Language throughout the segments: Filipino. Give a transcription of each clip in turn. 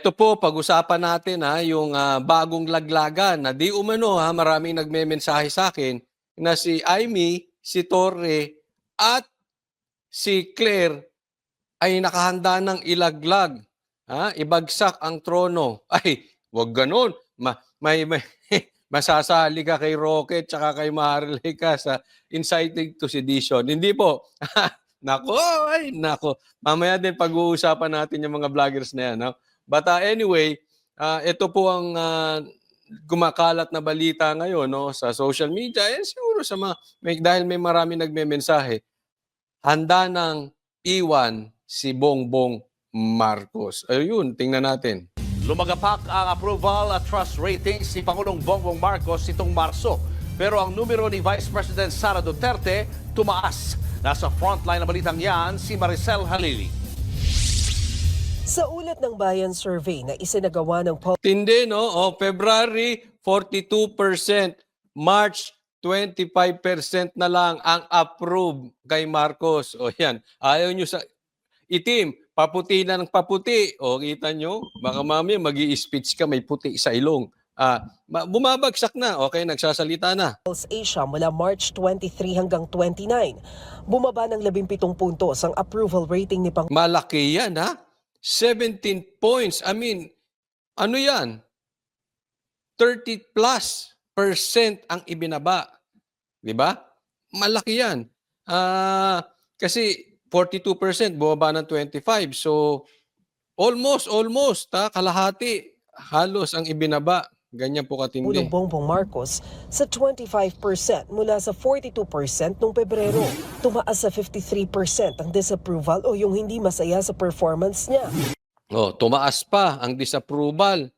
Ito po, pag-usapan natin yung bagong laglagan na di umano maraming nagmemensahe sa akin na si Amy, si Torre at si Claire ay nakahanda ng ilaglag, ibagsak ang trono. Ay, wag ganon. May masasali ka kay Rocket tsaka kay Maharlika sa inciting to sedition. Hindi po. Nako, ay, nako. Mamaya din pag-uusapan natin yung mga vloggers na yan. No? But anyway, ito po ang gumakalat na balita ngayon no, sa social media. Siguro sa dahil may marami nagmemensahe, handa ng iwan si Bongbong Marcos. Ayun, tingnan natin. Lumagapak ang approval at trust ratings si Pangulong Bongbong Marcos itong Marso. Pero ang numero ni Vice President Sara Duterte tumaas. Nasa frontline na balitang yan si Maricel Halili. Sa ulat ng Bayan Survey na isinagawa ng Tindi, no? February, 42%. March, 25% na lang ang approve kay Marcos. Yan. Ayaw nyo sa itim, paputi na ng paputi. Kita nyo? Baka mami, mag-i-speech ka, may puti sa ilong. Bumabagsak na. Okay, nagsasalita na. Asia mula March 23 hanggang 29. Bumaba ng 17 puntos ang approval rating ni Malaki yan, 17 points. I mean, ano yan? 30 plus % ang ibinaba. Di ba? Malaki yan. Kasi 42% bumaba ng 25. So, almost, kalahati. Halos ang ibinaba. Ganyan po katindi. Pulong Bongbong Marcos sa 25% mula sa 42% noong Pebrero. Tumaas sa 53% ang disapproval o yung hindi masaya sa performance niya. Tumaas pa ang disapproval.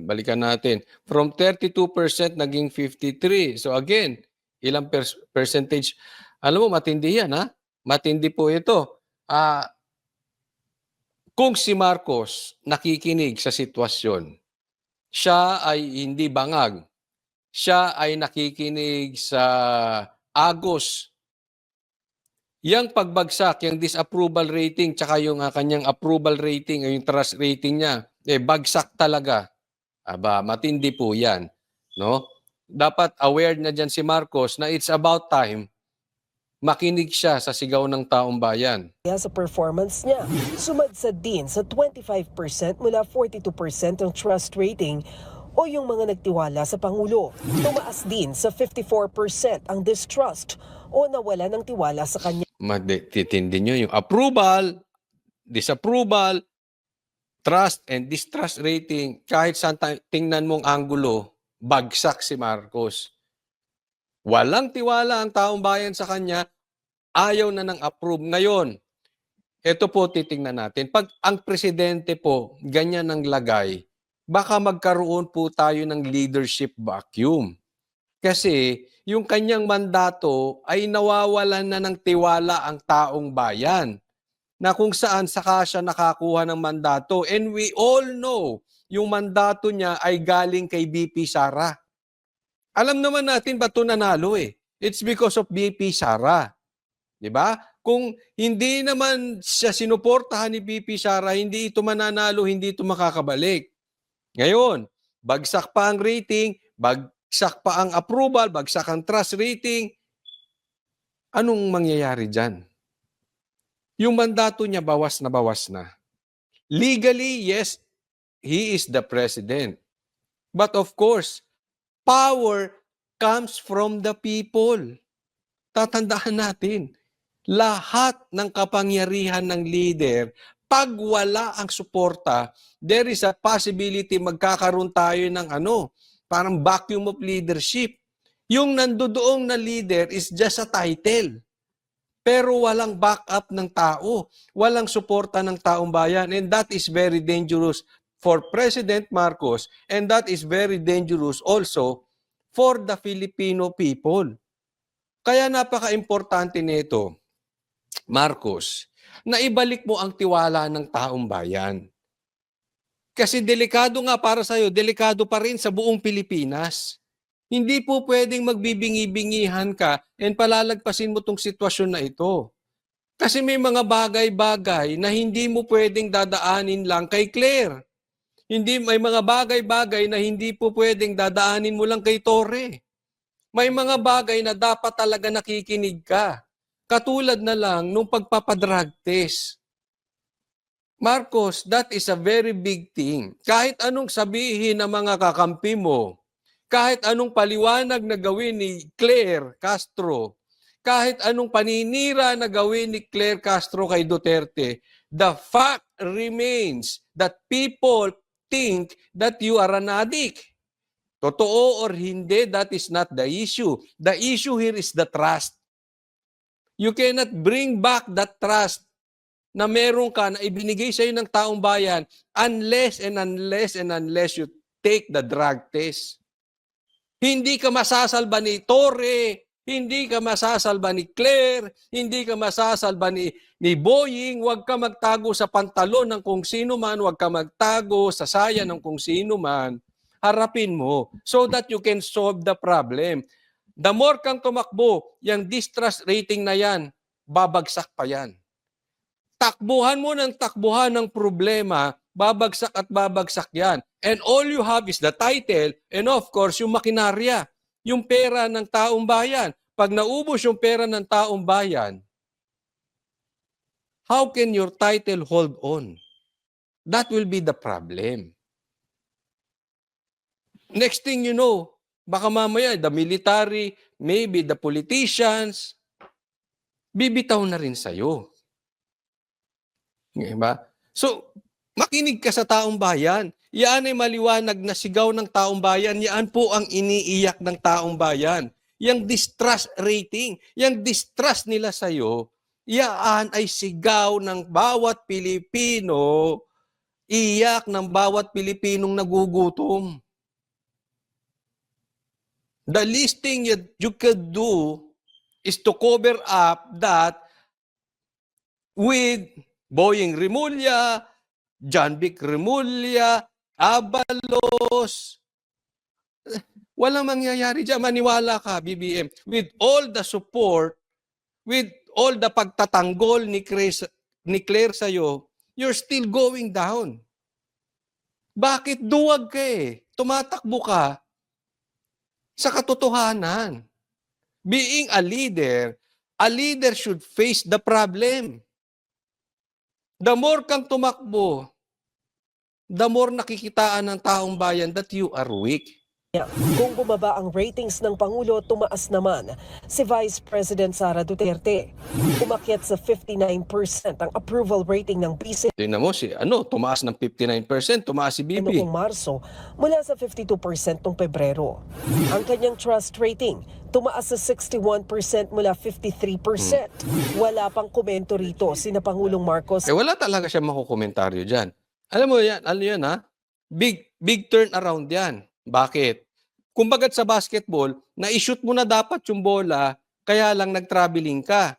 Balikan natin. From 32% naging 53%. So again, ilang percentage? Alam mo, matindi yan, Matindi po ito. Kung si Marcos nakikinig sa sitwasyon, siya ay hindi bangag. Siya ay nakikinig sa agos. Yang pagbagsak, yung disapproval rating, tsaka yung kanyang approval rating, yung trust rating niya, bagsak talaga. Matindi po yan. No? Dapat aware na dyan si Marcos na it's about time makinig siya sa sigaw ng taong bayan. Sa performance niya, sumadsad din sa 25% mula 42% ang trust rating o yung mga nagtiwala sa Pangulo. Tumaas din sa 54% ang distrust o nawala ng tiwala sa kanya. Matitindi nyo yung approval, disapproval, trust and distrust rating. Kahit saan tingnan mong anggulo, bagsak si Marcos. Walang tiwala ang taong bayan sa kanya, ayaw na ng approve. Ngayon, ito po titingnan natin. Pag ang presidente po, ganyan ang lagay, baka magkaroon po tayo ng leadership vacuum. Kasi yung kanyang mandato ay nawawalan na ng tiwala ang taong bayan na kung saan saka siya nakakuha ng mandato. And we all know, yung mandato niya ay galing kay BP Sara. Alam naman natin ba't ito nanalo It's because of BP Sara. Diba? Kung hindi naman siya sinuportahan ni BP Sara, hindi ito mananalo, hindi ito makakabalik. Ngayon, bagsak pa ang rating, bagsak pa ang approval, bagsak ang trust rating. Anong mangyayari dyan? Yung mandato niya bawas na. Legally, yes, he is the president. But of course, power comes from the people. Tatandaan natin, lahat ng kapangyarihan ng leader, pag wala ang suporta, there is a possibility magkakaroon tayo ng parang vacuum of leadership. Yung nandoon na leader is just a title. Pero walang backup ng tao, walang suporta ng taong bayan, and that is very dangerous for President Marcos, and that is very dangerous also for the Filipino people. Kaya napaka-importante nito, Marcos, na ibalik mo ang tiwala ng taong bayan. Kasi delikado nga para sa'yo, delikado pa rin sa buong Pilipinas. Hindi po pwedeng magbibingi-bingihan ka and palalagpasin mo tong sitwasyon na ito. Kasi may mga bagay-bagay na hindi mo pwedeng dadaanin lang kay Claire. May mga bagay-bagay na hindi po pwedeng dadaanin mo lang kay Torre. May mga bagay na dapat talaga nakikinig ka. Katulad na lang nung pagpapadrag test. Marcos, that is a very big thing. Kahit anong sabihin ng mga kakampi mo, kahit anong paliwanag na gawin ni Claire Castro, kahit anong paninira na gawin ni Claire Castro kay Duterte, the fact remains that people think that you are an addict. Totoo or hindi, that is not the issue. The issue here is the trust. You cannot bring back that trust na meron ka na ibinigay sa'yo ng taong bayan unless you take the drug test. Hindi ka masasalba ni Torre, hindi ka masasalba ni Claire, hindi ka masasalba ni Boying. Huwag ka magtago sa pantalon ng kung sino man, huwag ka magtago sa saya ng kung sino man. Harapin mo so that you can solve the problem. The more kang tumakbo, yung distrust rating na yan, babagsak pa yan. Takbuhan mo ng takbuhan ng problema, babagsak at babagsak yan. And all you have is the title and of course yung makinarya, yung pera ng taong bayan. Pag naubos yung pera ng taong bayan, how can your title hold on? That will be the problem. Next thing you know, baka mamaya the military, maybe the politicians, bibitaw na rin sa'yo. Diba? So, makinig ka sa taong bayan. Yan ay maliwanag na sigaw ng taong bayan. Yan po ang iniiyak ng taong bayan. Yang distrust rating, yang distrust nila sa'yo, yan ay sigaw ng bawat Pilipino, iyak ng bawat Pilipinong nagugutom. The least thing you could do is to cover up that with Boying Rimulya, John Vic Rimulya, Abalos. Walang mangyayari dyan. Maniwala ka, BBM. With all the support, with all the pagtatanggol ni Claire sa'yo, you're still going down. Bakit duwag ka eh? Tumatakbo ka sa katotohanan. Being a leader should face the problem. The more kang tumakbo, the more nakikitaan ng taong bayan that you are weak. Kung bumaba ang ratings ng Pangulo, tumaas naman si Vice President Sara Duterte. Umakyat sa 59% ang approval rating ng vice Tingnan mo tumaas ng 59%, tumaas si Bibi. noong Marso mula sa 52% noong Pebrero. Ang kanyang trust rating tumaas sa 61% mula 53%. Wala pang komento rito sina Pangulong Marcos. Wala talaga siya makukomentaryo dyan. Alam mo yan, big turnaround yan. Bakit? Kumbagat sa basketball, na-shoot mo na dapat yung bola, kaya lang nag-traveling ka.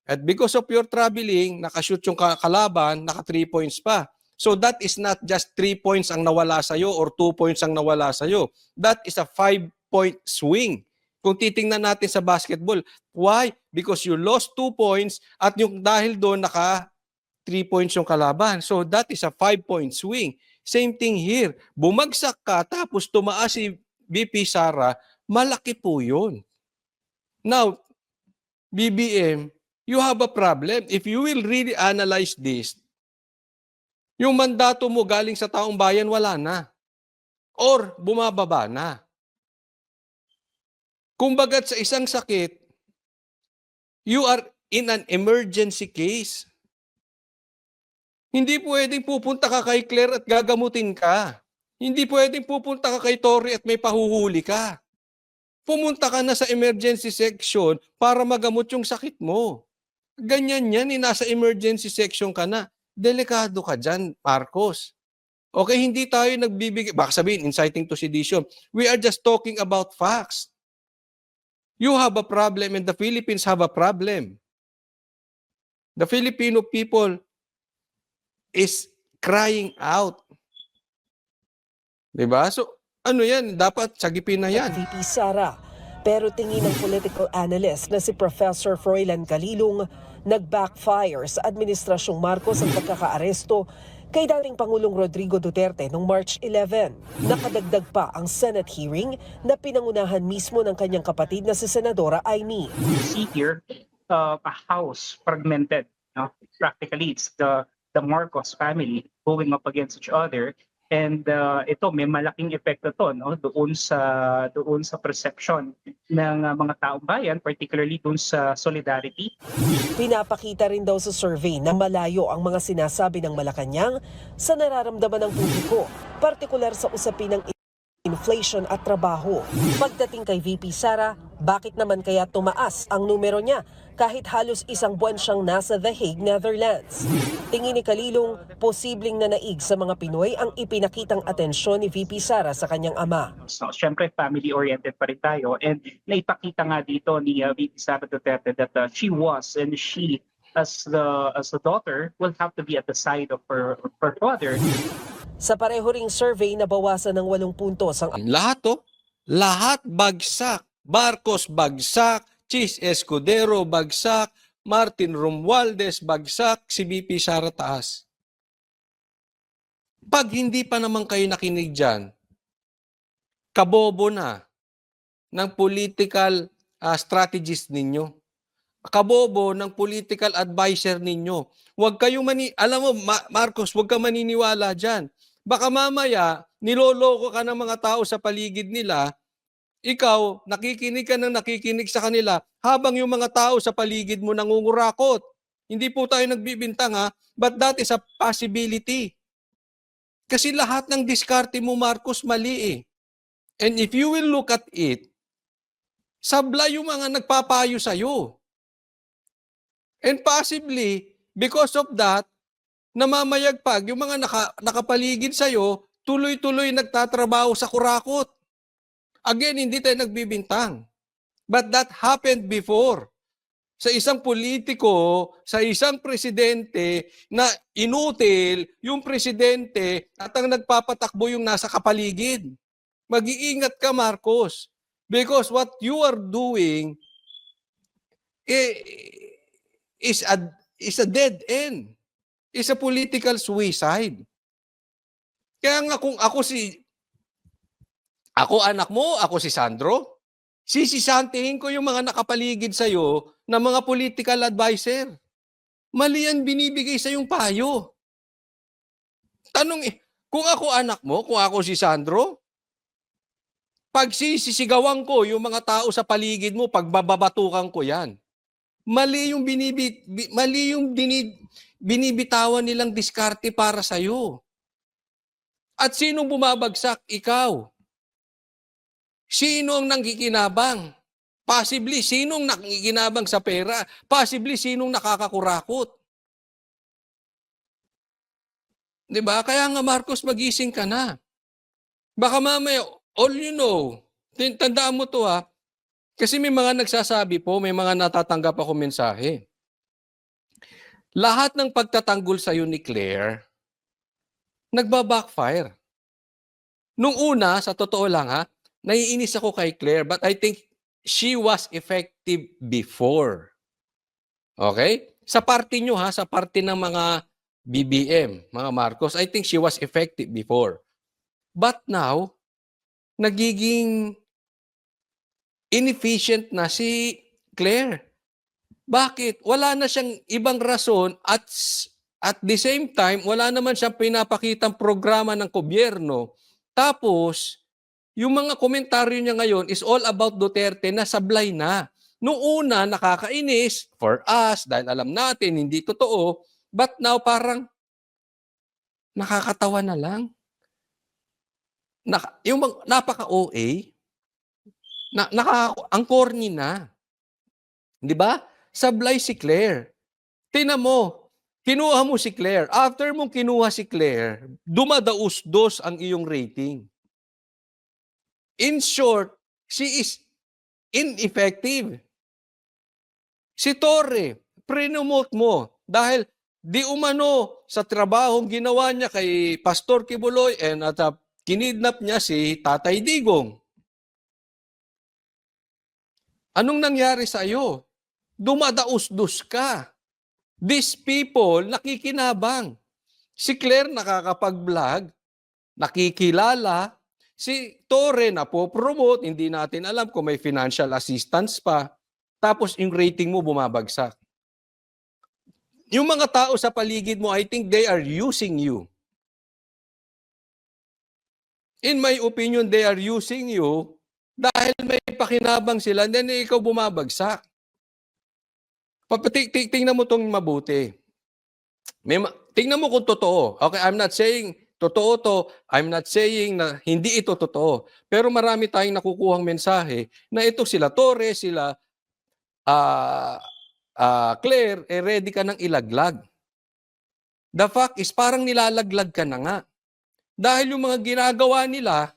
At because of your traveling, nakashoot yung kalaban, naka 3 points pa. So that is not just 3 points ang nawala sa'yo or 2 points ang nawala sa'yo. That is a 5-point swing. Kung titingnan natin sa basketball, why? Because you lost 2 points at yung dahil doon naka 3 points yung kalaban. So that is a 5-point swing. Same thing here. Bumagsak ka tapos tumaas si VP Sara, malaki po yun. Now, BBM, you have a problem. If you will really analyze this, yung mandato mo galing sa taong bayan, wala na. Or bumababa na. Kumbagat sa isang sakit, you are in an emergency case. Hindi pwedeng pupunta ka kay Claire at gagamutin ka. Hindi pwedeng pupunta ka kay Torre at may pahuhuli ka. Pumunta ka na sa emergency section para magamot yung sakit mo. Ganyan yan, nasa emergency section ka na. Delikado ka dyan, Marcos. Okay, hindi tayo nagbibigay, baka sabihin, inciting to sedition. We are just talking about facts. You have a problem and the Philippines have a problem. The Filipino people is crying out. Diba? So, yan? Dapat sagipin na yan. VP Sara. Pero tingin ng political analyst na si Professor Froilan Calilong, Nag-backfire sa Administrasyong Marcos ang pagkakaaresto kay dating Pangulong Rodrigo Duterte noong March 11. Nakadagdag pa ang Senate hearing na pinangunahan mismo ng kanyang kapatid na si Senadora Aimee. See here a house fragmented. No? Practically, it's the Marcos family going up against each other. And ito may malaking epekto to no doon sa perception ng mga taong bayan, particularly doon sa solidarity. Pinapakita rin daw sa survey na malayo ang mga sinasabi ng Malacanang sa nararamdaman ng publiko, partikular sa usapin ng inflation at trabaho. Pagdating kay VP Sara, bakit naman kaya tumaas ang numero niya kahit halos isang buwan siyang nasa The Hague, Netherlands? Tingin ni Kalilong, posibleng nanaig sa mga Pinoy ang ipinakitang atensyon ni VP Sara sa kanyang ama. So, syempre family-oriented pa rin tayo, and naipakita nga dito ni VP Sara Duterte that she as the daughter will have to be at the side of her father. Sa pareho ring survey, nabawasan ng 8 puntos ang Lahat lahat bagsak. Marcos bagsak, Chis Escudero bagsak, Martin Romualdez bagsak, si VP Sara taas. Pag hindi pa naman kayo nakinig dyan, kabobo na ng political strategist ninyo. Kabobo ng political advisor ninyo. Huwag kayo alam mo, Marcos, huwag ka maniniwala dyan. Baka mamaya, niloloko ka ng mga tao sa paligid nila, ikaw, nakikinig ka ng nakikinig sa kanila, habang yung mga tao sa paligid mo nangungurakot. Hindi po tayo nagbibintang ha, but that is a possibility. Kasi lahat ng diskarte mo, Marcos, mali eh. And if you will look at it, sabla yung mga nagpapayo sa'yo. And possibly, because of that, namamayagpag yung mga nakapaligid sa'yo, tuloy-tuloy nagtatrabaho sa kurakot. Again, hindi tayo nagbibintang. But that happened before. Sa isang politiko, sa isang presidente na inutil yung presidente at ang nagpapatakbo yung nasa kapaligid. Mag-iingat ka, Marcos. Because what you are doing is a dead end. Is a political suicide. Kaya nga kung ako anak mo, ako si Sandro, sisisantihin ko yung mga nakapaligid sa'yo na mga political advisor. Mali yan binibigay sa yung payo. Tanong kung ako anak mo, kung ako si Sandro, pag sisisigawan ko yung mga tao sa paligid mo, pagbababatukan ko yan. Mali yung binibitawan nilang diskarte para sa'yo. At sinong bumabagsak? Ikaw. Sino ang nangkikinabang? Possibly, sinong nakikinabang sa pera? Possibly, sinong nakakakurakot? Diba? Kaya nga, Marcos, magising ka na. Baka mamaya, all you know, tandaan mo to ha, kasi may mga nagsasabi po, may mga natatanggap ako mensahe. Lahat ng pagtatanggol sa'yo ni Claire, nagba-backfire. Nung una, sa totoo lang ha, naiinis ako kay Claire, but I think she was effective before. Okay? Sa party nyo ha, sa party ng mga BBM, mga Marcos, I think she was effective before. But now, nagiging inefficient na si Claire. Bakit? Wala na siyang ibang rason at the same time, wala naman siyang pinapakitang programa ng gobyerno. Tapos, yung mga komentaryo niya ngayon is all about Duterte na sablay na. Noong una, nakakainis for us dahil alam natin hindi totoo. But now, parang nakakatawa na lang. Yung napaka-OA, ang corny na. Di ba? Sablay si Claire. Tingnan mo, kinuha mo si Claire. After mong kinuha si Claire, dumadaus-dos ang iyong rating. In short, she is ineffective. Si Torre, pre-promote mo dahil di umano sa trabahong ginawa niya kay Pastor Kibuloy at kinidnap niya si Tatay Digong. Anong nangyari sa iyo? Dumadaus-dus ka. These people nakikinabang. Si Claire nakakapag-vlog, nakikilala. Si Torre na po-promote, hindi natin alam kung may financial assistance pa. Tapos yung rating mo bumabagsak. Yung mga tao sa paligid mo, I think they are using you. In my opinion, they are using you dahil may pakinabang sila, then ikaw bumabagsak. Tingnan mo itong mabuti. Tingnan mo kung totoo. Okay, I'm not saying totoo to. I'm not saying na hindi ito totoo. Pero marami tayong nakukuhang mensahe na ito sila Torres, sila Claire, ready ka nang ilaglag. The fact is, parang nilalaglag ka na nga. Dahil yung mga ginagawa nila,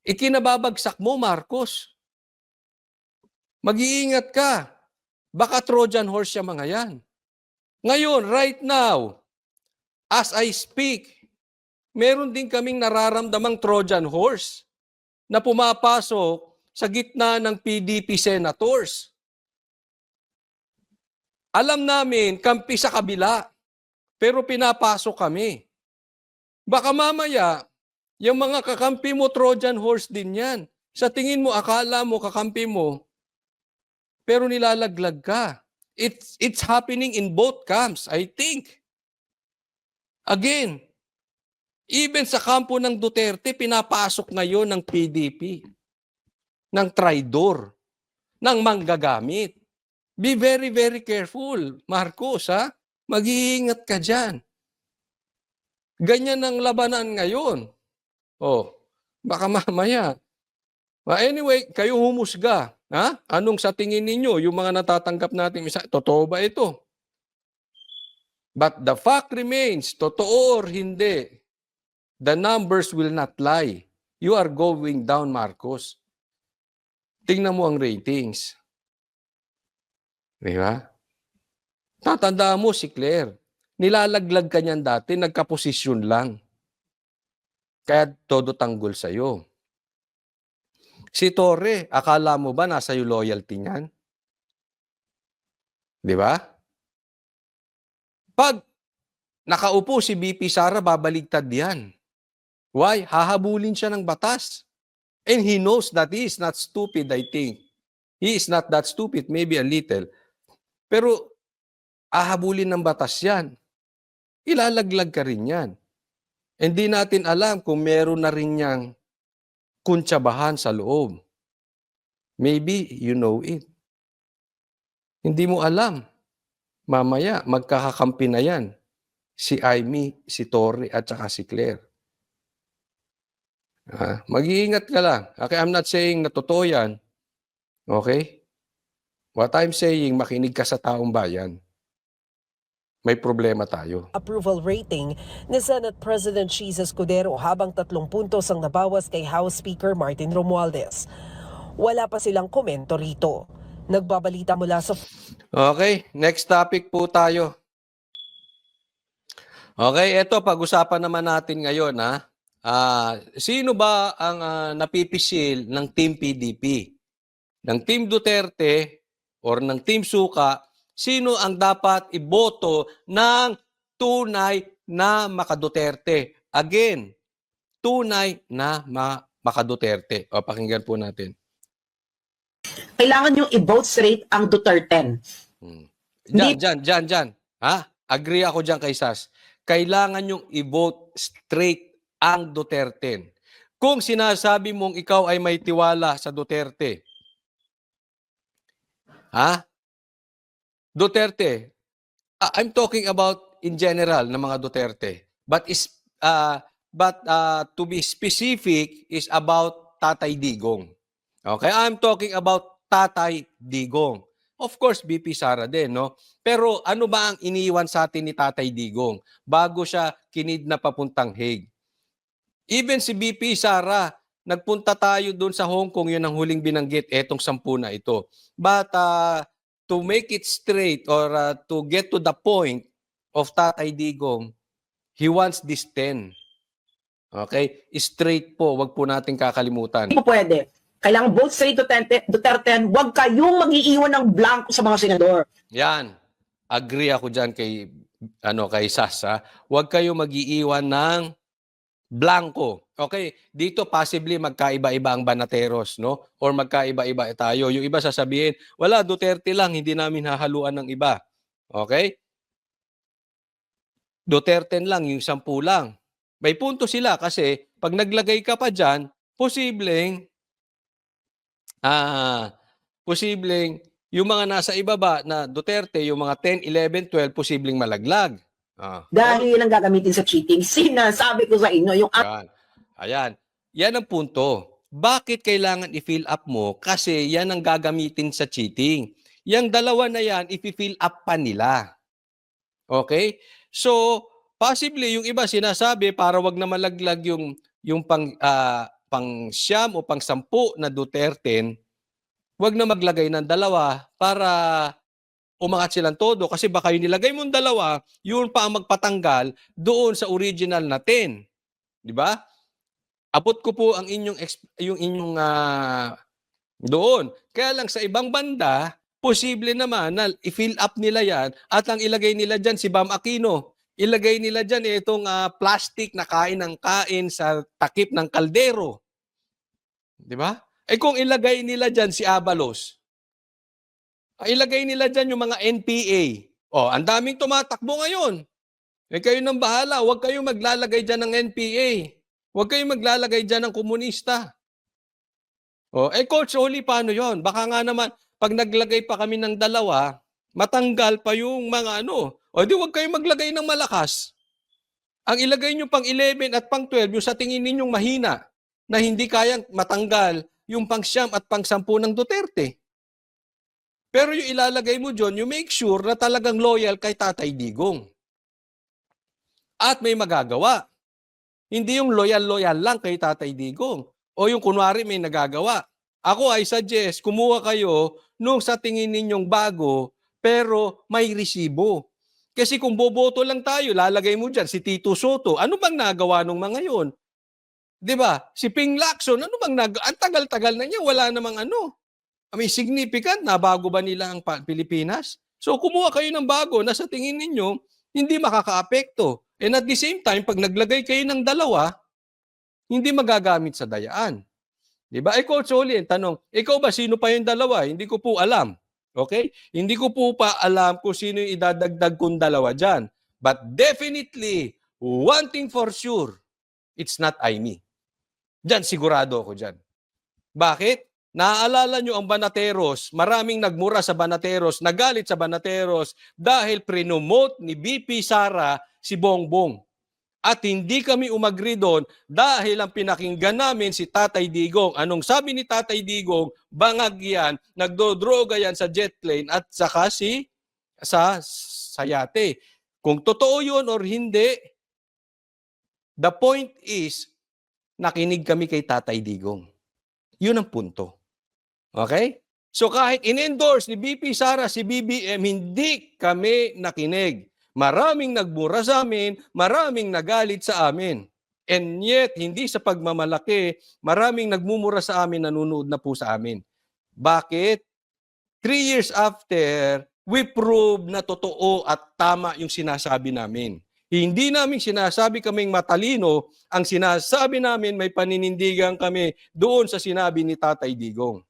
ikinababagsak mo, Marcos. Mag-iingat ka. Baka Trojan horse yung mga yan. Ngayon, right now, as I speak, meron din kaming nararamdamang Trojan horse na pumapasok sa gitna ng PDP senators. Alam namin, kampi sa kabila, pero pinapasok kami. Baka mamaya, yung mga kakampi mo, Trojan horse din yan. Sa tingin mo, akala mo, kakampi mo, pero nilalaglag ka. It's happening in both camps, I think. Again, even sa kampo ng Duterte, pinapasok ngayon ng PDP, ng traidor, ng manggagamit. Be very, very careful, Marcos, ha? Mag-iingat ka dyan. Ganyan ang labanan ngayon. Oh, baka mamaya. Anyway, kayo humusga. Ha? Anong sa tingin ninyo, yung mga natatanggap natin, totoo ba ito? But the fact remains, totoo or hindi, the numbers will not lie. You are going down, Marcos. Tingnan mo ang ratings. Di ba? Tatandaan mo si Claire. Nilalaglag ka niyan dati, nagkaposisyon lang. Kaya todo tanggol sa'yo. Si Torre, akala mo ba nasa iyo loyalty niyan? Di ba? Pag nakaupo si BP Sara, babaligtad yan. Why? Hahabulin siya ng batas. And he knows that he is not stupid, I think. He is not that stupid, maybe a little. Pero, hahabulin ng batas yan. Ilalaglag ka rin yan. Hindi natin alam kung meron na rin niyang kuntsabahan sa loob. Maybe you know it. Hindi mo alam. Mamaya, magkakakampi na yan. Si Amy, si Torre, at saka si Claire. Mag-iingat ka lang. Okay, I'm not saying na totoo yan. Okay? What I'm saying, makinig ka sa taong bayan. May problema tayo. Approval rating ni Senate President Cheese Escudero habang 3 puntos ang nabawas kay House Speaker Martin Romualdez. Wala pa silang komento rito. Nagbabalita mula sa... Okay, next topic po tayo. Okay, eto pag-usapan naman natin ngayon, ha. Sino ba ang napipisil ng Team PDP? Ng Team Duterte or ng Team Suka? Sino ang dapat iboto ng tunay na makaduterte? Again, tunay na makaduterte. O, pakinggan po natin. Kailangan yung i-vote straight ang Duterte. Diyan. Ha? Agree ako diyan kay Sas. Kailangan yung i-vote straight ang Duterte. Kung sinasabi mong ikaw ay may tiwala sa Duterte, ha? Duterte, I'm talking about in general ng mga Duterte. But to be specific is about Tatay Digong. Okay, I'm talking about Tatay Digong. Of course, BP Sara din, no? Pero ano ba ang iniwan sa atin ni Tatay Digong bago siya kinidnap papuntang Hague? Even si BP Sara, nagpunta tayo doon sa Hong Kong, yun ang huling binanggit, etong 10 na ito. But to make it straight or to get to the point of Tatay Digong, he wants this 10. Okay? Straight po, wag po natin kakalimutan. Hindi po pwede. Kailangan vote straight Duterte, huwag kayong mag-iiwan ng blanco sa mga senador. Yan. agree ako diyan kay Sasa, huwag kayo mag-iiwan ng blanco. Okay, dito possibly magkaiba-iba ang banateros, no? Or magkaiba-iba tayo. Yung iba sasabihin, wala, Duterte lang, hindi namin hahaluan ng iba. Okay? Duterte lang, yung 10 lang. May punto sila kasi pag naglagay ka pa dyan, posibleng yung mga nasa ibaba na Duterte, yung mga 10, 11, 12, posibleng malaglag. Dahil yun ang gagamitin sa cheating. Sinasabi ko sa inyo, yung Yan. Ayan. Yan ang punto. Bakit kailangan i-fill up mo? Kasi yan ang gagamitin sa cheating. Yang dalawa na yan, i-fill up pa nila. Okay? So, possibly, yung iba sinasabi para wag na malaglag yung pang siyam o pang 10 na Duterte, wag na maglagay ng dalawa para umangat silang todo. Kasi baka yung nilagay mong dalawa, yun pa ang magpatanggal doon sa original na 10. Di ba? Abot ko po ang yung inyong doon. Kaya lang sa ibang banda, posible naman na i-fill up nila yan at ang ilagay nila dyan si Bam Aquino. Ilagay nila dyan itong plastic na kain ng kain sa takip ng kaldero. Di ba? Eh kung ilagay nila dyan si Abalos, ilagay nila dyan yung mga NPA. Ang daming tumatakbo ngayon. Eh kayo nang bahala, huwag kayong maglalagay dyan ng NPA. Huwag kayong maglalagay dyan ng komunista. Coach Oli, paano yon? Baka nga naman, pag naglagay pa kami ng dalawa, matanggal pa yung mga di huwag kayong maglagay ng malakas. Ang ilagay nyo pang 11 at pang 12, yung sa tingin ninyong mahina, na hindi kayang matanggal yung pang 9 at pang 10 ng Duterte. Pero yung ilalagay mo dyan, you make sure na talagang loyal kay Tatay Digong. At may magagawa. Hindi yung loyal lang kay Tatay Digong. O yung kunwari may nagagawa. Ako I suggest, kumuha kayo nung sa tingin ninyong bago, pero may resibo. Kasi kung boboto lang tayo, lalagay mo dyan si Tito Soto. Ano bang nagawa nung mga yon? Diba? Si Ping Lacson, ano bang ang tagal-tagal na niya, wala namang may significant na bago ba nila ang Pilipinas? So kumuha kayo ng bago na sa tingin ninyo, hindi makakaapekto. And at the same time, pag naglagay kayo ng dalawa, hindi magagamit sa dayaan. Diba? Coach Oli, tanong, ikaw ba sino pa yung dalawa? Hindi ko po alam. Okay? Hindi ko po pa alam kung sino yung idadagdag kong dalawa dyan. But definitely, one thing for sure, it's not Aimee. Dyan, sigurado ako dyan. Bakit? Naaalala nyo ang Banateros, maraming nagmura sa Banateros, nagalit sa Banateros dahil prinomote ni BP Sara si Bongbong. At hindi kami umagri doon dahil ang pinakinggan namin si Tatay Digong. Anong sabi ni Tatay Digong? Bangag yan, nagdodroga yan sa jet plane at saka sa yate. Kung totoo yun or hindi, the point is, nakinig kami kay Tatay Digong. Yun ang punto. Okay? So kahit in-endorse ni BP Sara si BBM, hindi kami nakinig. Maraming nagmura sa amin, maraming nagalit sa amin. And yet, hindi sa pagmamalaki, maraming nagmumura sa amin, nanonood na po sa amin. Bakit? 3 years after, we prove na totoo at tama yung sinasabi namin. Hindi namin sinasabi kaming matalino, ang sinasabi namin may paninindigan kami doon sa sinabi ni Tatay Digong.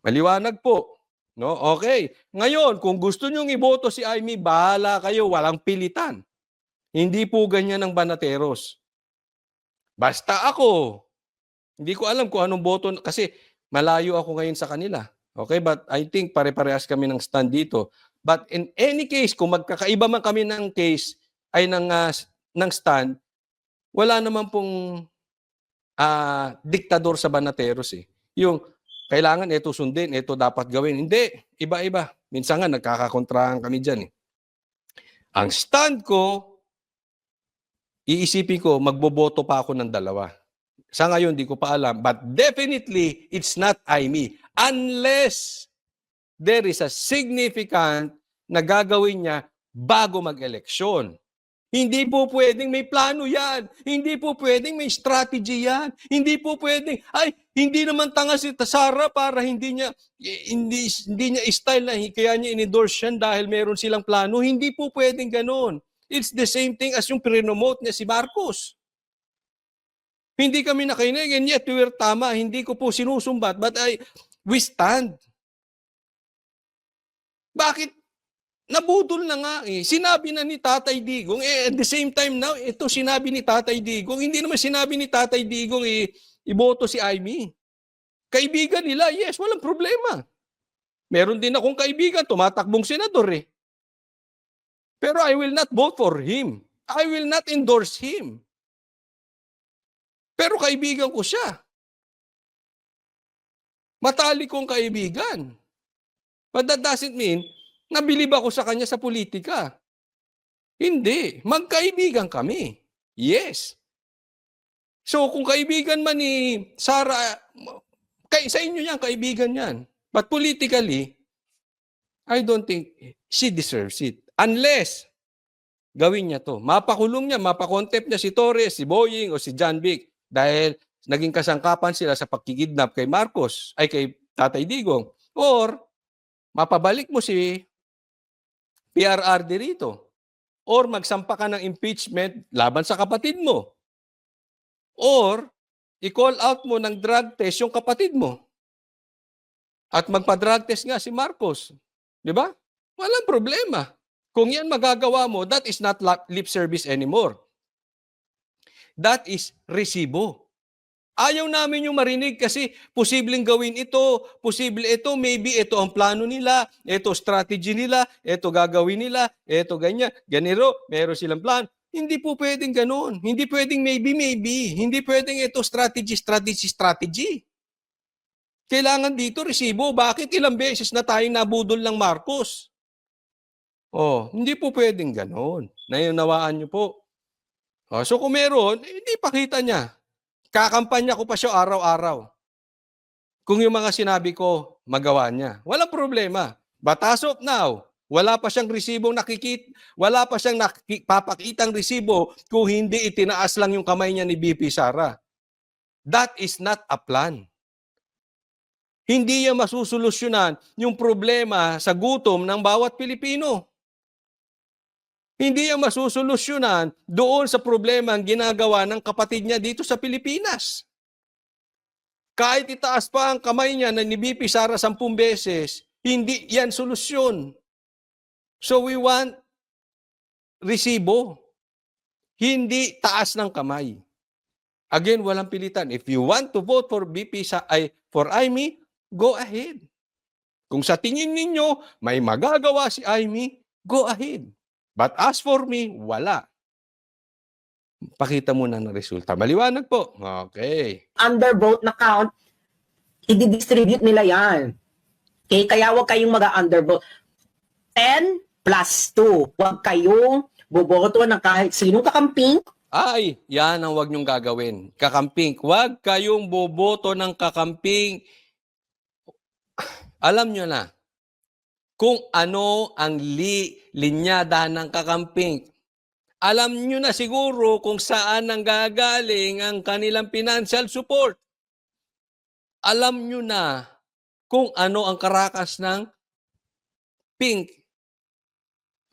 Maliwanag po. No? Okay. Ngayon, kung gusto nyong iboto si Aimee, bahala kayo, walang pilitan. Hindi po ganyan ang Banateros. Basta ako, hindi ko alam kung anong boto, kasi malayo ako ngayon sa kanila. Okay, but I think pare-parehas kami ng stand dito. But in any case, kung magkakaiba man kami ng case, ay ng stand, wala naman pong diktador sa Banateros eh. Yung kailangan ito sundin, ito dapat gawin. Hindi, iba-iba. Minsan nga nagkakakontrahan kami dyan eh. Ang stand ko, iisipin ko, magboboto pa ako ng dalawa. Sa ngayon, di ko pa alam. But definitely, it's not Aimee. Unless there is a significant na gagawin niya bago mag-eleksyon. Hindi po pwedeng may plano yan. Hindi po pwedeng may strategy yan. Hindi po pwedeng, ay, hindi naman tanga si Sara para hindi niya style na kaya niya in-endorse yan dahil meron silang plano. Hindi po pwedeng ganon. It's the same thing as yung pre-promote niya si Marcos. Hindi kami nakinig and yet we were tama. Hindi ko po sinusumbat but we stand. Bakit? Nabudol na nga eh. Sinabi na ni Tatay Digong, at the same time now, ito sinabi ni Tatay Digong, hindi naman sinabi ni Tatay Digong iboto si Amy. Kaibigan nila, yes, walang problema. Meron din akong kaibigan, tumatakbong senador eh. Pero I will not vote for him. I will not endorse him. Pero kaibigan ko siya. Matalik kong kaibigan. But that doesn't mean nabilib ako sa kanya sa politika. Hindi. Magkaibigan kami. Yes. So kung kaibigan man ni Sara, sa inyo yan, kaibigan yan. But politically, I don't think she deserves it. Unless, gawin niya to. Mapakulong niya, mapakontempt niya si Torres, si Boying, o si John Vic. Dahil naging kasangkapan sila sa pagkikidnap kay Marcos, ay kay Tatay Digong. Or, mapabalik mo si PRRD rito. Or magsampa ka ng impeachment laban sa kapatid mo. Or i-call out mo ng drug test yung kapatid mo. At magpa-drug test nga si Marcos. Di ba? Walang problema. Kung yan magagawa mo, that is not lip service anymore. That is resibo. Ayaw namin yung marinig kasi posibleng gawin ito, posible ito, maybe ito ang plano nila, ito strategy nila, ito gagawin nila, ito ganyan, ganito, meron silang plan. Hindi po pwedeng ganun. Hindi pwedeng maybe. Hindi pwedeng ito strategy. Kailangan dito resibo. Bakit ilang beses na tayong nabudol ng Marcos? Hindi po pwedeng ganun. Naunawaan niyo po. So kung meron, hindi pakita niya. Kakampanya ko pa siya araw-araw. Kung yung mga sinabi ko, magawa niya. Walang problema. But as of now, wala pa siyang resibong wala pa siyang papakitang resibo kung hindi itinaas lang yung kamay niya ni BP Sara. That is not a plan. Hindi niya masusolusyonan yung problema sa gutom ng bawat Pilipino. Hindi niya masusolusyonan doon sa problema ang ginagawa ng kapatid niya dito sa Pilipinas. Kahit itaas pa ang kamay niya na ni BP Sara 10 beses, hindi yan solusyon. So we want resibo. Hindi taas ng kamay. Again, walang pilitan. If you want to vote for for Amy, go ahead. Kung sa tingin ninyo may magagawa si Amy, go ahead. But as for me, wala. Pakita muna ng resulta. Maliwanag po. Okay. Undervote na count, i-distribute nila yan. Okay? Kaya huwag kayong mag-undervote. 10 plus 2. Huwag kayong boboto ng kahit sinong kakamping. Ay, yan ang huwag niyong gagawin. Kakamping. Huwag kayong boboto ng kakamping. Alam niyo na kung ano ang linyada ng kakamping. Alam niyo na siguro kung saan nanggagaling ang kanilang financial support. Alam niyo na kung ano ang karakas ng pink.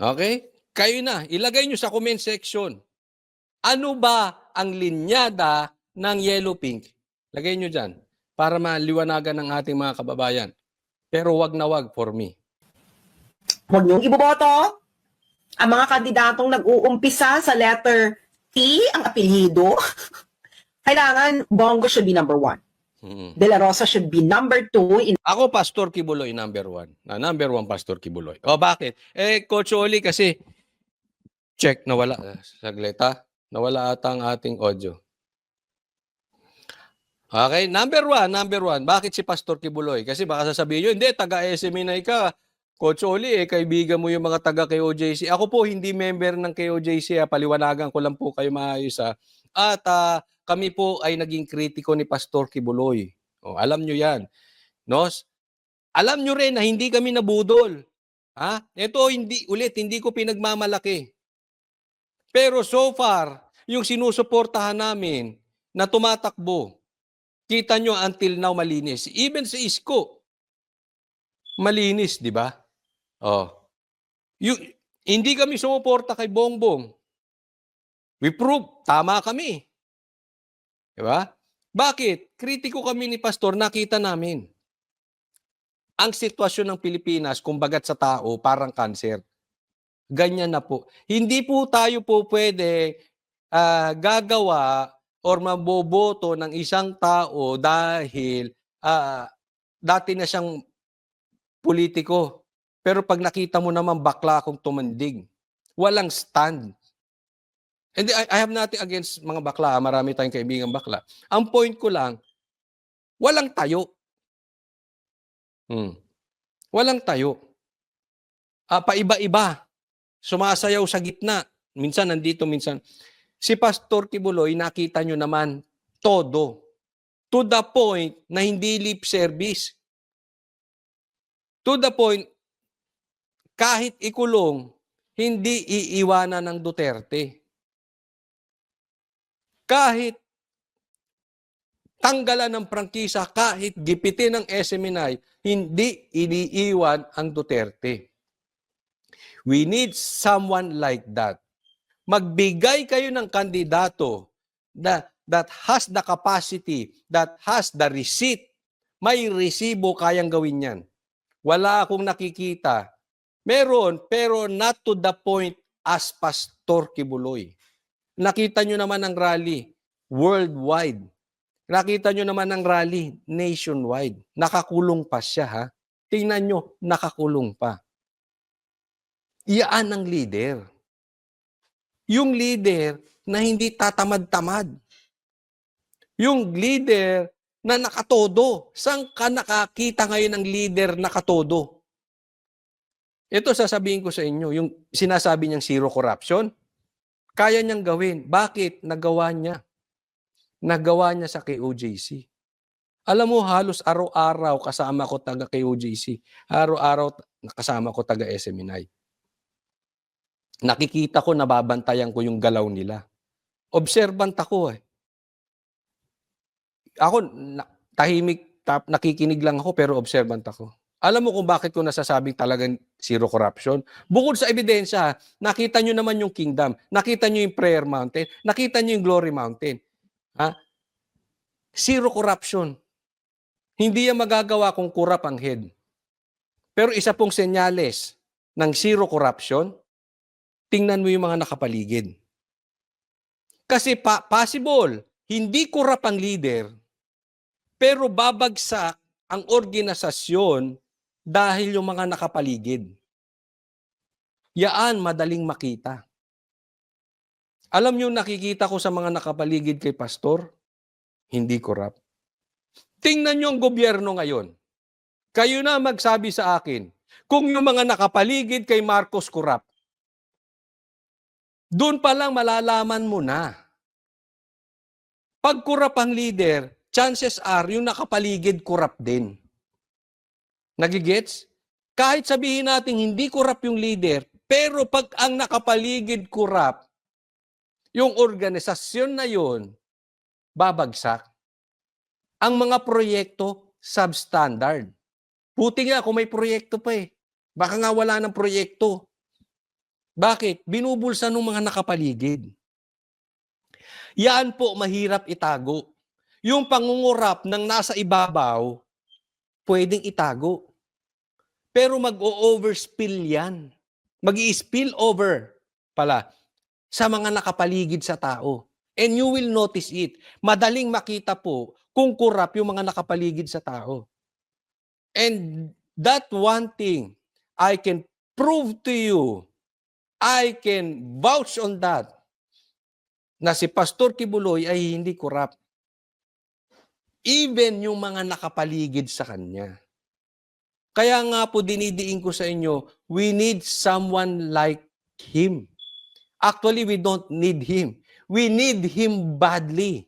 Okay? Kayo na, ilagay niyo sa comment section. Ano ba ang linyada ng yellow pink? Lagay niyo dyan para maliwanagan ng ating mga kababayan. Pero wag na wag for me. Huwag niyong iboboto. Ang mga kandidatong nag-uumpisa sa letter T, ang apelyido, kailangan Bongo should be number 1. De La Rosa should be number 2. Ako, Pastor Kibuloy, number 1. Number 1, Pastor Kibuloy. Bakit? Coach Oli, kasi check, nawala. Saglit ha. Nawala ata ang ating audio. Okay, number 1. Bakit si Pastor Kibuloy? Kasi baka sasabihin nyo, hindi, taga-SMNI ka. Coach Oli, kaibigan mo yung mga taga-KOJC. Ako po, hindi member ng KOJC. Paliwanagan ko lang po kayo maayos. At kami po ay naging kritiko ni Pastor Kibuloy. Alam nyo yan. No? Alam nyo rin na hindi kami nabudol. Ito, hindi ko pinagmamalaki. Pero so far, yung sinusuportahan namin na tumatakbo, kita nyo until now malinis. Even sa Isko, malinis, di ba? Oh. Yung, hindi kami sumuporta kay Bongbong. We prove, tama kami. Di ba? Bakit? Kritiko kami ni Pastor, nakita namin. Ang sitwasyon ng Pilipinas, kumbagat sa tao, parang cancer. Ganyan na po. Hindi po tayo po pwede gagawa or maboboto ng isang tao dahil dati na siyang politiko. Pero pag nakita mo naman bakla akong tumandig, walang stand. And I have nothing against mga bakla. Marami tayong kaibigan bakla. Ang point ko lang, walang tayo. Walang tayo. Paiba-iba. Sumasayaw sa gitna. Minsan nandito, minsan. Si Pastor Kibuloy, nakita nyo naman, todo. To the point na hindi lip service. To the point, kahit ikulong, hindi iiwanan ng Duterte. Kahit tanggalan ng prangkisa, kahit gipitin ng SMNI, hindi iniiwan ang Duterte. We need someone like that. Magbigay kayo ng kandidato that has the capacity, that has the receipt. May resibo, kayang gawin yan. Wala akong nakikita. Meron, pero not to the point as Pastor Kibuloy. Nakita nyo naman ang rally worldwide. Nakita nyo naman ang rally nationwide. Nakakulong pa siya, ha? Tingnan nyo, nakakulong pa. Iyaan ang leader. Yung leader na hindi tatamad-tamad. Yung leader na nakatodo. Saan ka nakakita ngayon ng leader nakatodo? Ito sasabihin ko sa inyo, yung sinasabi niyang zero corruption, kaya niyang gawin. Bakit? Nagawa niya. Nagawa niya sa KOJC. Alam mo, halos araw-araw kasama ko taga KOJC. Araw-araw kasama ko taga SMNI. Nakikita ko, nababantayan ko yung galaw nila. Observant ako eh. Ako, tahimik, nakikinig lang ako pero observant ako. Alam mo kung bakit ko nasasabing talagang zero corruption? Bukod sa ebidensya, nakita nyo naman yung kingdom, nakita nyo yung prayer mountain, nakita nyo yung glory mountain. Ha? Zero corruption. Hindi yan magagawa kung kurap ang head. Pero isa pong senyales ng zero corruption, tingnan mo yung mga nakapaligid. Kasi possible, hindi kurap ang leader, pero babagsak ang organisasyon dahil yung mga nakapaligid. Yaan madaling makita. Alam niyo, nakikita ko sa mga nakapaligid kay Pastor, hindi kurap. Tingnan niyo ang gobyerno ngayon. Kayo na magsabi sa akin, kung yung mga nakapaligid kay Marcos kurap, doon pa lang malalaman mo na. Pag kurap ang leader, chances are yung nakapaligid kurap din. Nagigets? Kahit sabihin natin hindi kurap yung leader, pero pag ang nakapaligid kurap, yung organisasyon na yun, babagsak. Ang mga proyekto, substandard. Buti nga kung may proyekto pa eh. Baka nga wala ng proyekto. Bakit? Binubulsa ng mga nakapaligid. Yan po mahirap itago. Yung pangungurap ng nasa ibabaw, pwedeng itago. Pero mag-o-overspill yan. Mag-i-spill over pala sa mga nakapaligid sa tao. And you will notice it. Madaling makita po kung kurap yung mga nakapaligid sa tao. And that one thing, I can prove to you, I can vouch on that, na si Pastor Kibuloy ay hindi kurap. Even yung mga nakapaligid sa kanya. Kaya nga po dinidiin ko sa inyo, we need someone like him. Actually, we don't need him. We need him badly.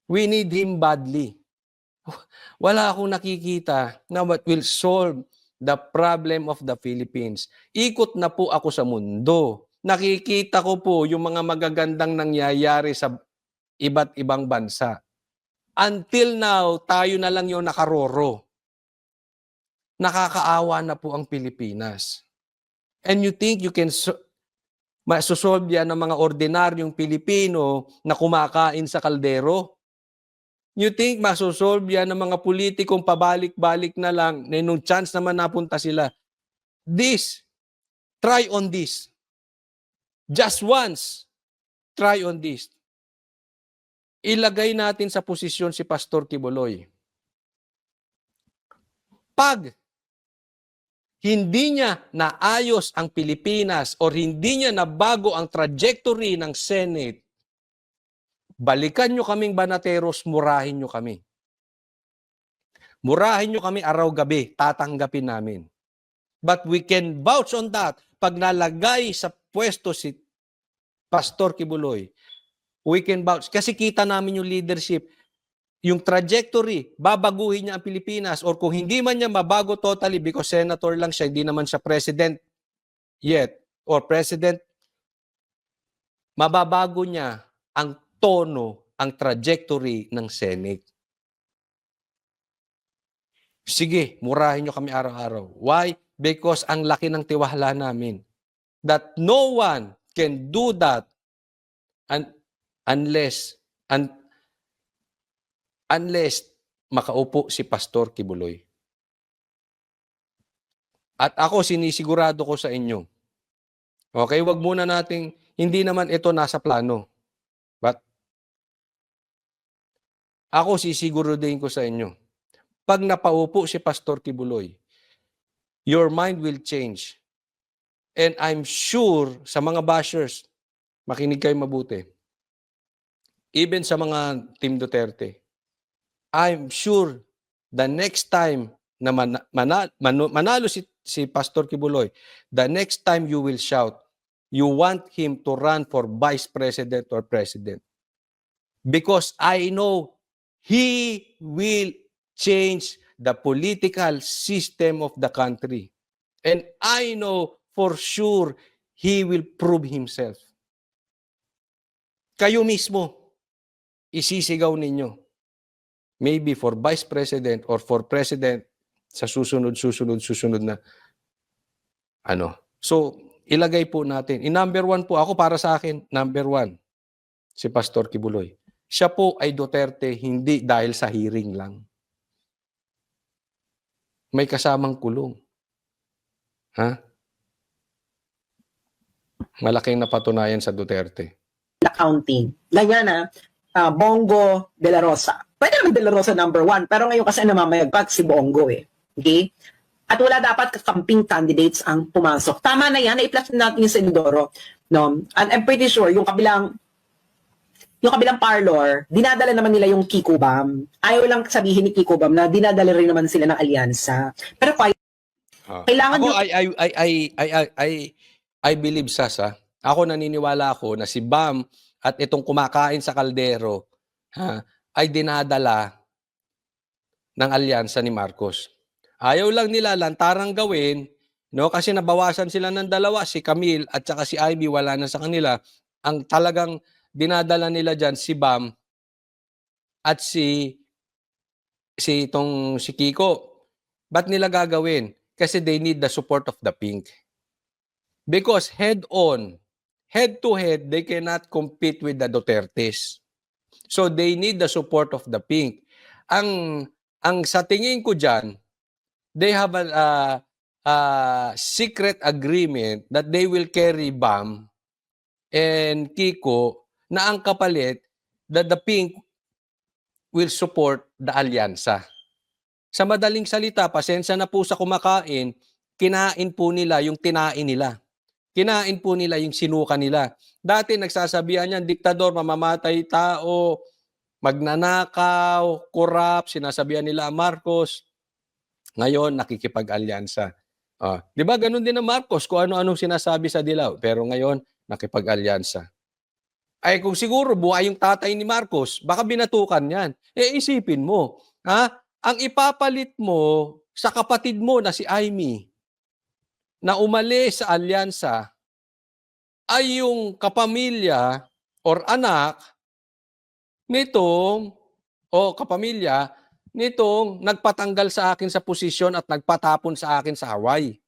We need him badly. Wala akong nakikita na what will solve the problem of the Philippines. Ikot na po ako sa mundo. nakikita ko po yung mga magagandang nangyayari sa iba't ibang bansa. Until now, tayo na lang yung nakaroro. Nakakaawa na po ang Pilipinas. And you think you can masusolve yan ng mga ordinaryong Pilipino na kumakain sa kaldero? You think masusolve yan ng mga politikong pabalik-balik na lang na nung chance naman napunta sila? Try on this. Just once, try on this. Ilagay natin sa posisyon si Pastor Quiboloy. Pag hindi niya naayos ang Pilipinas or hindi niya nabago ang trajectory ng Senate, balikan nyo kaming banateros, murahin nyo kami. Murahin nyo kami araw-gabi, tatanggapin namin. But we can vouch on that. Pag nalagay sa pwesto si Pastor Quiboloy, we can vouch. Kasi kita namin yung leadership, yung trajectory, babaguhin niya ang Pilipinas or kung hindi man niya mabago totally because senator lang siya, hindi naman siya president yet or president, mababago niya ang tono, ang trajectory ng Senate. Sige, murahin nyo kami araw-araw. Why? Because ang laki ng tiwala namin. That no one can do that unless makaupo si Pastor Quiboloy. At ako sinisigurado ko sa inyo. Okay, wag muna nating, hindi naman ito nasa plano. But ako sisiguruhin ko sa inyo. Pag napaupo si Pastor Quiboloy, your mind will change. And I'm sure sa mga bashers, makinig kayo mabuti. Even sa mga Team Duterte, I'm sure the next time na manalo si Pastor Quiboloy, the next time you will shout, you want him to run for Vice President or President. Because I know he will change the political system of the country. And I know for sure he will prove himself. Kayo mismo, isisigaw ninyo. Maybe for Vice President or for President sa susunod na ano. So, ilagay po natin. Number 1 po, ako para sa akin, number 1, si Pastor Quiboloy. Siya po ay Duterte hindi dahil sa hearing lang. May kasamang kulong. Ha? Malaking napatunayan sa Duterte. Accounting. Ganyan na, Bongo de la Rosa. Pwede naman de la Rosa number 1, pero ngayon kasi namamayagpag si Bongo eh. Okay? At wala dapat kakamping candidates ang pumasok. Tama na yan, na-i-plot natin yung Senadoro. No? And I'm pretty sure, yung kabilang parlor, dinadala naman nila yung Kiko Bam. Ayaw lang sabihin ni Kiko Bam na dinadala rin naman sila ng alyansa. Pero kailangan ako, I believe, Sasa, ako naniniwala ako na si Bam at itong kumakain sa kaldero ay dinadala ng alyansa ni Marcos. Ayaw lang nila lantarang gawin, no? Kasi nabawasan sila ng 2, si Camille at saka si Ivy, wala na sa kanila. Ang talagang dinadala nila dyan, si Bam at si Kiko. Ba't nila gagawin? Kasi they need the support of the pink. Because head to head, they cannot compete with the Dutertes. So they need the support of the pink. Ang sa tingin ko dyan, they have a secret agreement that they will carry Bam and Kiko na ang kapalit that the pink will support the alyansa. Sa madaling salita, pasensya na po sa kumakain, kinain po nila yung tinain nila. Kinain po nila yung sinuka nila. Dati nagsasabihan yan, diktador, mamamatay tao, magnanakaw, corrupt, sinasabihan nila Marcos. Ngayon, nakikipag-alyansa. Di ba, ganun din ang Marcos, kung ano-anong sinasabi sa Dilaw. Pero ngayon, nakipag-alyansa. Ay kung siguro buhay yung tatay ni Marcos, baka binatukan yan. Isipin mo, ang ipapalit mo sa kapatid mo na si Amy, na umalis sa alyansa, ay yung kapamilya or anak nitong kapamilya nitong nagpatanggal sa akin sa posisyon at nagpatapon sa akin sa away.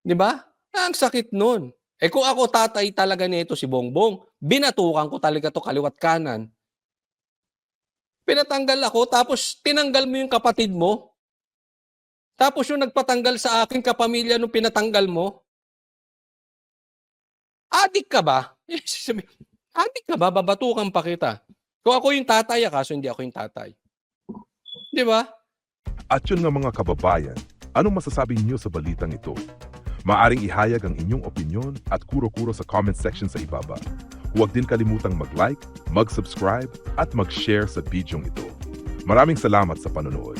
'Di ba? Ang sakit nun. Kung ako tatay talaga nito si Bongbong, binatukan ko talaga to kaliwat kanan. Pinatanggal ako, tapos tinanggal mo yung kapatid mo. Tapos yung nagpatanggal sa akin, kapamilya nung pinatanggal mo. Adik ka ba? Adik ka ba? Babatukan pa kita. Kung ako yung tatay, kaso hindi ako yung tatay. Di ba? At yun nga mga kababayan, anong masasabi niyo sa balitang ito? Maaring ihayag ang inyong opinyon at kuro-kuro sa comment section sa ibaba. Huwag din kalimutang mag-like, mag-subscribe at mag-share sa bidyong ito. Maraming salamat sa panonood.